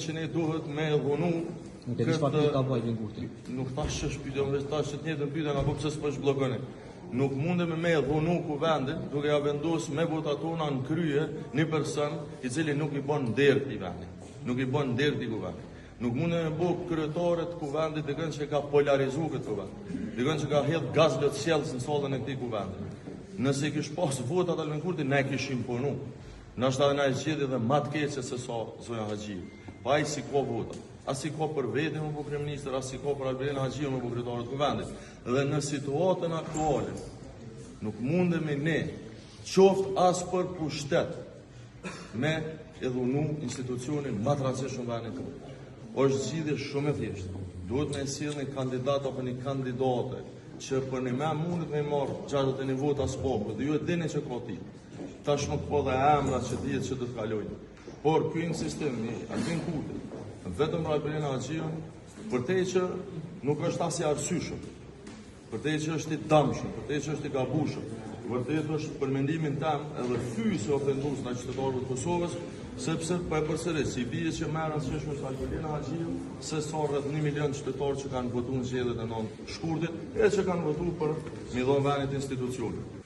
që ne duhet me dhunu Nuk e di çfarë ka bëjë Kurti. Nuk thash që shpytëm, veç thash që të njëjtën pyetja nga pse s'po zhbllokoni. Nuk mundem me dhunu kuvendin duke ja vendosur me votat tona në krye një person i cili nuk i bën nder këtij vendi. Nuk i bën nder këtij kuvendi. Nuk mundem me bë kryetare të kuvendit dikën që ka polarizuar këtë kuvend. Dikën që ka hedh gaz lot sjellës në sollën e këtij kuvendi. Nëse kish pas votat Albin Kurti, ne kishim punu. Nështë na e zgjidhje dhe ma të keqe se sa Zoja Haxhiu. Pa ai si ka vota. As si ka për veten më kryeministër, as si ka për Albin Haxhiu më kryetarët e kuvendit. Dhe në situatën aktuale nuk mundemi ne qoftë as për pushtet me e dhunu institucionin më të rëndësishëm vendit tonë. Është zgjidhje shumë e thjeshtë. Duhet me sjell një kandidat apo një kandidate që për një me mundet me marrë 61 vota s'po, dhe ju e dini që ka ti. Tash nuk po dhe emrat që dihet që do të kalojnë. Por ky insistim i Albin Kurti, vetëm për Albin Haxhiu, përtej që nuk është as i arsyeshëm, përtej që është i dëmshëm, përtej që është i gabueshëm, përtej është për mendimin tim edhe fyse ofendues ndaj qytetarëve të Kosovës, sepse po e përsëris, si bie që merr anësishëm është Albin Haxhiu, se sa rreth 1 milion qytetarë që kanë votuar në zgjedhjet e 9 shkurtit, e që kanë votuar për mi dhënë vendit institucionit.